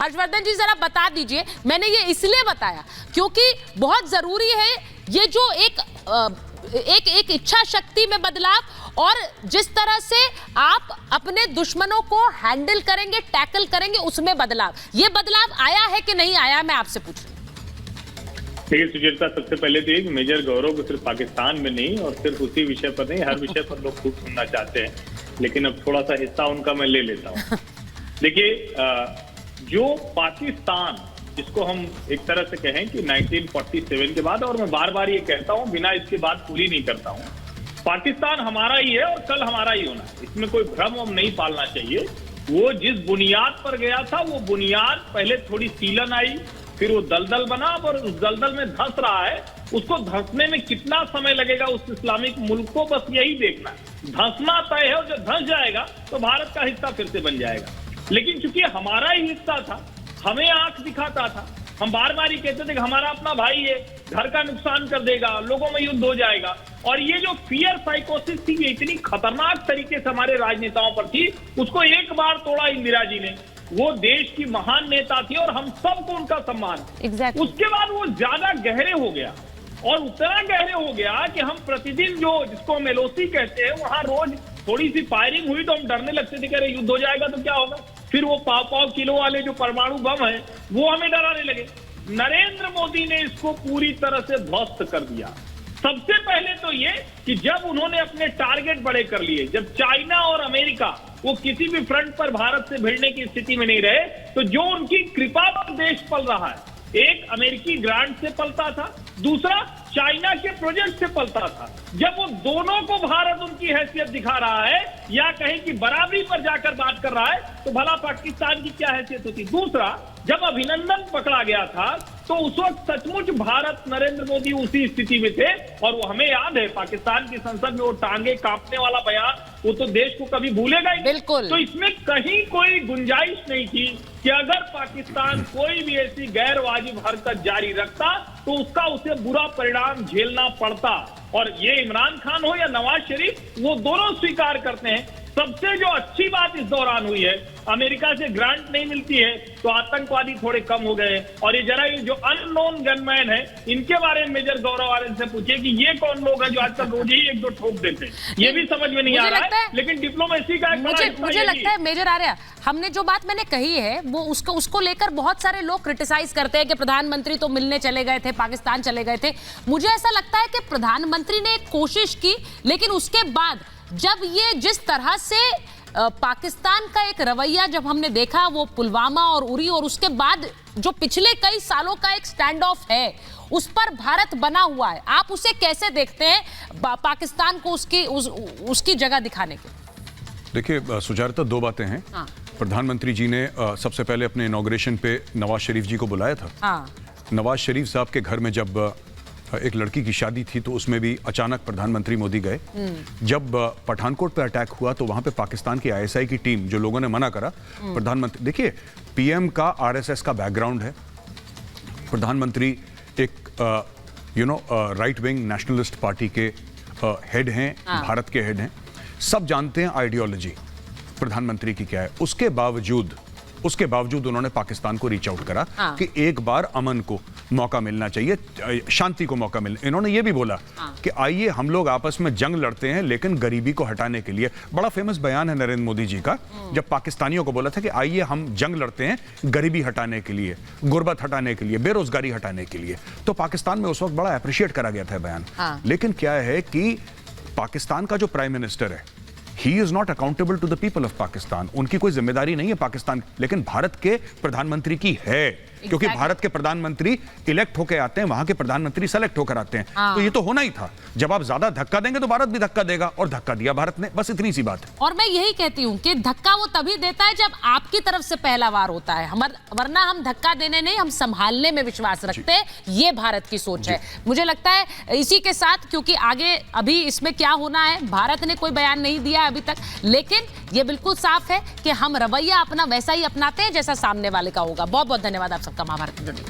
हर्षवर्धन जी जरा बता दीजिए। मैंने ये इसलिए बताया क्योंकि बहुत जरूरी है ये जो एक इच्छा शक्ति में बदलाव और जिस तरह से आप अपने दुश्मनों को हैंडल करेंगे, टैकल करेंगे, उसमें बदलाव। ये बदलाव आया है कि नहीं आया, मैं आपसे पूछ रही हूं। देखिए सुचेता, सबसे पहले तो एक मेजर गौरव को सिर्फ पाकिस्तान में नहीं और सिर्फ उसी विषय पर नहीं, हर विषय पर लोग खूब सुनना चाहते हैं, लेकिन अब थोड़ा सा हिस्सा उनका मैं ले लेता हूँ। देखिए, जो पाकिस्तान जिसको हम एक तरह से कहें कि 1947 के बाद, और मैं बार बार ये कहता हूँ, बिना इसके बात पूरी नहीं करता हूँ, पाकिस्तान हमारा ही है और कल हमारा ही होना है, इसमें कोई भ्रम हम नहीं पालना चाहिए। वो जिस बुनियाद पर गया था, वो बुनियाद पहले थोड़ी सीलन आई, फिर वो दलदल बना और उस दलदल में धंस रहा है। उसको धंसने में कितना समय लगेगा उस इस्लामिक मुल्क को, बस यही देखना है। धंसना तय है और जब धंस जाएगा तो भारत का हिस्सा फिर से बन जाएगा। लेकिन चूंकि हमारा ही हिस्सा था, हमें आंख दिखाता था, हम बार बार ही कहते थे कि हमारा अपना भाई है, घर का नुकसान कर देगा, लोगों में युद्ध हो जाएगा, और ये जो फियर साइकोसिस थी, ये इतनी खतरनाक तरीके से हमारे राजनेताओं पर थी, उसको एक बार तोड़ा इंदिरा जी ने। वो देश की महान नेता थी और हम सबको उनका सम्मान। exactly. उसके बाद वो ज्यादा गहरे हो गया और उतना गहरे हो गया कि हम प्रतिदिन जो जिसको हम एलओसी कहते हैं, वहां रोज थोड़ी सी फायरिंग हुई तो हम डरने लगते थे कि अरे युद्ध हो जाएगा तो क्या होगा। फिर वो 5 किलो वाले जो परमाणु बम है वो हमें डराने लगे। नरेंद्र मोदी ने इसको पूरी तरह से ध्वस्त कर दिया। सबसे पहले तो ये कि जब उन्होंने अपने टारगेट बड़े कर लिए, जब चाइना और अमेरिका वो किसी भी फ्रंट पर भारत से भिड़ने की स्थिति में नहीं रहे, तो जो उनकी कृपा पर देश पल रहा है, एक अमेरिकी ग्रांट से पलता था, दूसरा चाइना के प्रोजेक्ट से पलता था। जब वो दोनों को भारत उनकी हैसियत दिखा रहा है या कहें कि बराबरी पर जाकर बात कर रहा है, तो भला पाकिस्तान की क्या हैसियत होती। दूसरा, जब अभिनंदन पकड़ा गया था तो उस वक्त सचमुच भारत, नरेंद्र मोदी उसी स्थिति में थे, और वो हमें याद है पाकिस्तान की संसद में वो टांगे कांपने वाला बयान, वो तो देश को कभी भूलेगा ही। बिल्कुल। तो इसमें कहीं कोई गुंजाइश नहीं थी कि अगर पाकिस्तान कोई भी ऐसी गैर वाजिब हरकत जारी रखता तो उसका उसे बुरा परिणाम झेलना पड़ता। और ये इमरान खान हो या नवाज शरीफ, वो दोनों स्वीकार करते हैं। सबसे जो अच्छी बात इस दौरान हुई है, अमेरिका से ग्रांट नहीं मिलती है तो आतंकवादी थोड़े कम हो गए। और ये जरा ये जो अननोन गनमैन है, इनके बारे में मेजर गौरव आर्यन से पूछिए कि ये कौन लोग हैं जो आजकल रोज ही एक दो ठोक देते हैं। ये भी समझ में नहीं आ रहा है, लेकिन डिप्लोमेसी का एक बड़ा हिस्सा मुझे लगता है मेजर आर्य, हमने जो बात मैंने कही है वो उसको लेकर बहुत सारे लोग क्रिटिसाइज करते हैं कि प्रधानमंत्री तो मिलने चले गए थे, पाकिस्तान चले गए थे। मुझे ऐसा लगता है कि प्रधानमंत्री ने एक कोशिश की, लेकिन उसके बाद जब ये जिस तरह से पाकिस्तान का एक रवैया जब हमने देखा, वो पुलवामा और उरी, और उसके बाद जो पिछले कई सालों का एक स्टैंड ऑफ है, उस पर भारत बना हुआ है, आप उसे कैसे देखते हैं, पाकिस्तान को उसकी जगह दिखाने के? देखिए सुजाता, दो बातें हैं। हाँ। प्रधानमंत्री जी ने सबसे पहले अपने इनॉग्रेशन पे नवाज शरीफ जी को बुलाया था। हाँ। नवाज शरीफ साहब के घर में जब एक लड़की की शादी थी तो उसमें भी अचानक प्रधानमंत्री मोदी गए। जब पठानकोट पे अटैक हुआ तो वहां पे पाकिस्तान की आईएसआई की टीम, जो लोगों ने मना करा, प्रधानमंत्री, देखिए पीएम का आरएसएस का बैकग्राउंड है, प्रधानमंत्री एक राइट विंग नेशनलिस्ट पार्टी के हेड हैं, भारत के हेड हैं, सब जानते हैं आइडियोलॉजी प्रधानमंत्री की क्या है। उसके बावजूद उन्होंने पाकिस्तान को रीच आउट करा कि एक बार अमन को मौका मिलना चाहिए, शांति को मौका मिलना। इन्होंने ये भी बोला कि आइए हम लोग आपस में जंग लड़ते हैं लेकिन गरीबी को हटाने के लिए। बड़ा फेमस बयान है नरेंद्र मोदी जी का, जब पाकिस्तानियों को बोला था कि आइए हम जंग लड़ते हैं गरीबी हटाने के लिए, गुर्बत हटाने के लिए, बेरोजगारी हटाने के लिए। तो पाकिस्तान में उस वक्त बड़ा अप्रिशिएट करा गया था बयान। लेकिन क्या है कि पाकिस्तान का जो प्राइम मिनिस्टर है, he is not accountable to the people of Pakistan. उनकी कोई जिम्मेदारी नहीं है पाकिस्तान, लेकिन भारत के प्रधानमंत्री की है, क्योंकि भारत के प्रधानमंत्री इलेक्ट होकर आते हैं, वहां के प्रधानमंत्री सेलेक्ट होकर आते हैं। तो ये तो होना ही था। जब आप ज्यादा धक्का देंगे तो भारत भी धक्का देगा, और धक्का दिया भारत ने, बस इतनी सी बात है। और मैं यही कहती हूँ कि धक्का वो तभी देता है जब आपकी तरफ से पहला वार होता है, वरना हम धक्का देने नहीं, हम संभालने में विश्वास रखते हैं। ये भारत की सोच है। मुझे लगता है इसी के साथ, क्योंकि आगे अभी इसमें क्या होना है, भारत ने कोई बयान नहीं दिया अभी तक, लेकिन ये बिल्कुल साफ है कि हम रवैया अपना वैसा ही अपनाते हैं जैसा सामने वाले का होगा। बहुत बहुत धन्यवाद आप सबका महाभारत में जुड़ने के लिए।